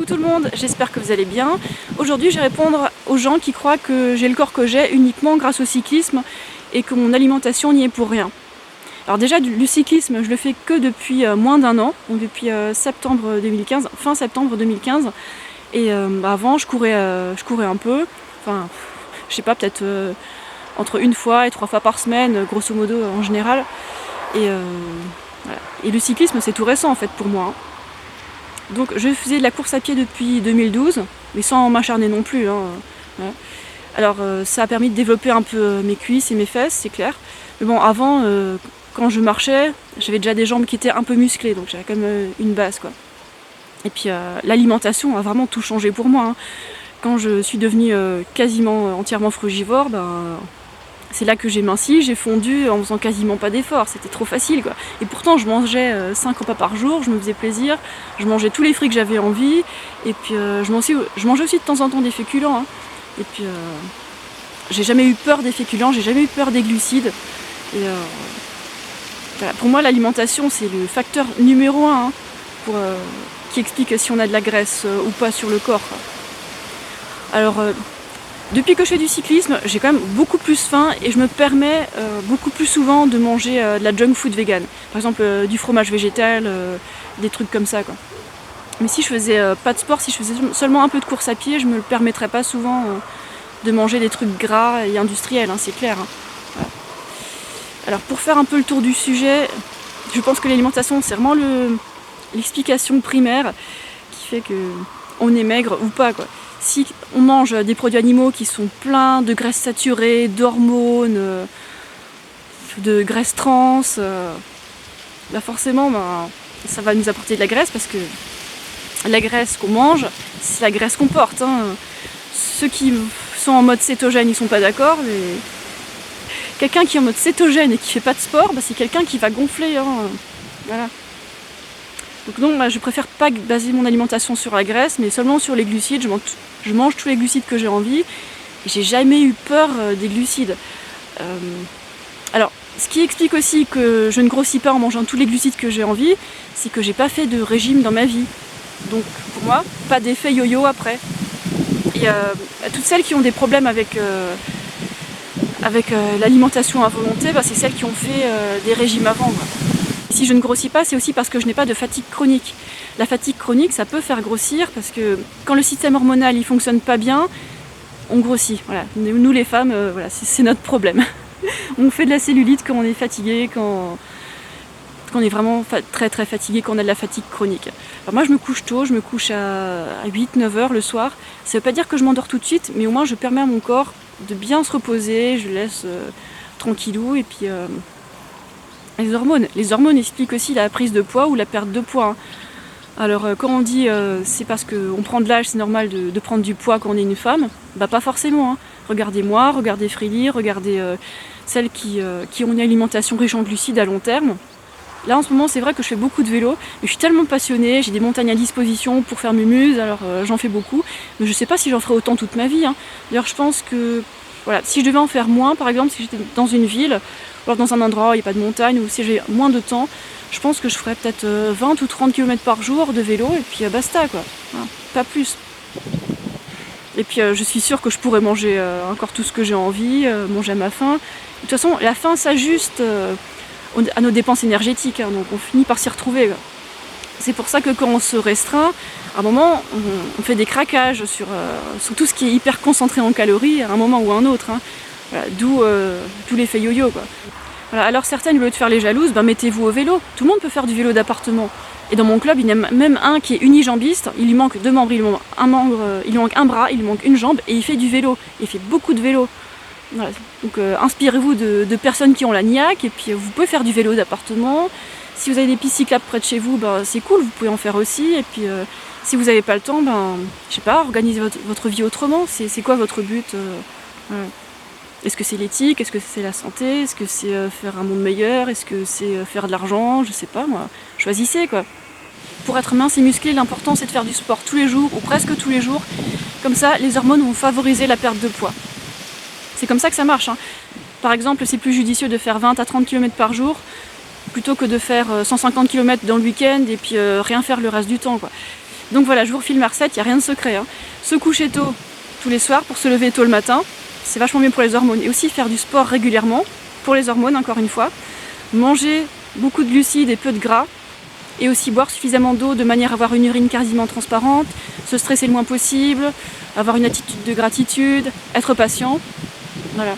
tout le monde, j'espère que vous allez bien. Aujourd'hui je vais répondre aux gens qui croient que j'ai le corps que j'ai uniquement grâce au cyclisme et que mon alimentation n'y est pour rien. Alors déjà le cyclisme je le fais que depuis moins d'un an, donc depuis septembre 2015, fin septembre 2015. Et avant je courais un peu, enfin je sais pas, peut-être entre une fois et 3 fois par semaine, grosso modo en général. Et, voilà. Et le cyclisme c'est tout récent en fait pour moi. Donc je faisais de la course à pied depuis 2012, mais sans m'acharner non plus. Voilà. Alors ça a permis de développer un peu mes cuisses et mes fesses, c'est clair. Mais bon, avant, quand je marchais, j'avais déjà des jambes qui étaient un peu musclées, donc j'avais quand même une base, quoi. Et puis l'alimentation a vraiment tout changé pour moi. Quand je suis devenue quasiment entièrement frugivore, c'est là que j'ai minci, j'ai fondu en faisant quasiment pas d'efforts, c'était trop facile, quoi. Et pourtant je mangeais 5 repas par jour, je me faisais plaisir, je mangeais tous les fruits que j'avais envie, et puis je mangeais aussi de temps en temps des féculents. Et puis j'ai jamais eu peur des féculents, j'ai jamais eu peur des glucides. Et voilà. Pour moi l'alimentation c'est le facteur numéro 1 qui explique si on a de la graisse ou pas sur le corps, quoi. Alors depuis que je fais du cyclisme, j'ai quand même beaucoup plus faim et je me permets beaucoup plus souvent de manger de la junk food vegan. Par exemple du fromage végétal, des trucs comme ça, quoi. Mais si je faisais pas de sport, si je faisais seulement un peu de course à pied, je me le permettrais pas souvent de manger des trucs gras et industriels, c'est clair. Voilà. Alors pour faire un peu le tour du sujet, je pense que l'alimentation c'est vraiment l'explication primaire qui fait qu'on est maigre ou pas, quoi. Si on mange des produits animaux qui sont pleins de graisses saturées, d'hormones, de graisses trans, forcément ça va nous apporter de la graisse, parce que la graisse qu'on mange, c'est la graisse qu'on porte. Ceux qui sont en mode cétogène, ils sont pas d'accord, mais quelqu'un qui est en mode cétogène et qui fait pas de sport, c'est quelqu'un qui va gonfler. Voilà. Donc non, je préfère pas baser mon alimentation sur la graisse, mais seulement sur les glucides. Je mange tous les glucides que j'ai envie. Et j'ai jamais eu peur des glucides. Alors, ce qui explique aussi que je ne grossis pas en mangeant tous les glucides que j'ai envie, c'est que j'ai pas fait de régime dans ma vie. Donc pour moi, pas d'effet yo-yo après. Et toutes celles qui ont des problèmes avec l'alimentation à volonté, c'est celles qui ont fait des régimes avant, quoi. Si je ne grossis pas, c'est aussi parce que je n'ai pas de fatigue chronique. La fatigue chronique, ça peut faire grossir parce que quand le système hormonal il fonctionne pas bien, on grossit. Voilà. Nous les femmes, voilà, c'est notre problème. On fait de la cellulite quand on est fatigué, quand on est vraiment très très fatigué, quand on a de la fatigue chronique. Alors moi je me couche tôt, je me couche à 8-9 heures le soir. Ça veut pas dire que je m'endors tout de suite, mais au moins je permets à mon corps de bien se reposer, je le laisse tranquillou. Et puis les hormones expliquent aussi la prise de poids ou la perte de poids. Alors quand on dit c'est parce qu'on prend de l'âge, c'est normal de prendre du poids quand on est une femme, pas forcément. Regardez-moi, regardez Frélie, regardez celles qui ont une alimentation riche en glucides à long terme. Là en ce moment c'est vrai que je fais beaucoup de vélo, mais je suis tellement passionnée, j'ai des montagnes à disposition pour faire mes muses, alors j'en fais beaucoup, mais je sais pas si j'en ferai autant toute ma vie. D'ailleurs je pense que voilà, si je devais en faire moins, par exemple si j'étais dans une ville, ou alors dans un endroit où il n'y a pas de montagne, ou si j'ai moins de temps, je pense que je ferais peut-être 20 ou 30 km par jour de vélo, et puis basta, quoi. Voilà, pas plus. Et puis je suis sûre que je pourrais manger encore tout ce que j'ai envie, manger à ma faim. De toute façon, la faim s'ajuste à nos dépenses énergétiques, donc on finit par s'y retrouver. C'est pour ça que quand on se restreint, à un moment, on fait des craquages sur tout ce qui est hyper concentré en calories, à un moment ou à un autre. Voilà, d'où l'effet yo-yo, quoi. Voilà, alors certaines, au lieu de faire les jalouses, mettez-vous au vélo. Tout le monde peut faire du vélo d'appartement. Et dans mon club, il y en a même un qui est unijambiste, il lui manque 2 membres, il lui manque un bras, il lui manque une jambe, et il fait du vélo. Il fait beaucoup de vélo. Voilà. Donc inspirez-vous de personnes qui ont la niaque, et puis vous pouvez faire du vélo d'appartement. Si vous avez des pistes cyclables près de chez vous, c'est cool, vous pouvez en faire aussi. Et puis si vous n'avez pas le temps, je sais pas, organisez votre vie autrement. C'est quoi votre but voilà. Est-ce que c'est l'éthique? Est-ce que c'est la santé? Est-ce que c'est faire un monde meilleur? Est-ce que c'est faire de l'argent? Je sais pas, moi. Choisissez, quoi. Pour être mince et musclé, l'important c'est de faire du sport tous les jours, ou presque tous les jours. Comme ça, les hormones vont favoriser la perte de poids. C'est comme ça que ça marche. Par exemple, c'est plus judicieux de faire 20 à 30 km par jour plutôt que de faire 150 km dans le week-end et puis rien faire le reste du temps, quoi. Donc voilà, je vous refile ma recette, il n'y a rien de secret. Hein. Se coucher tôt tous les soirs pour se lever tôt le matin, c'est vachement mieux pour les hormones. Et aussi faire du sport régulièrement, pour les hormones encore une fois. Manger beaucoup de glucides et peu de gras. Et aussi boire suffisamment d'eau de manière à avoir une urine quasiment transparente, se stresser le moins possible, avoir une attitude de gratitude, être patient. Voilà.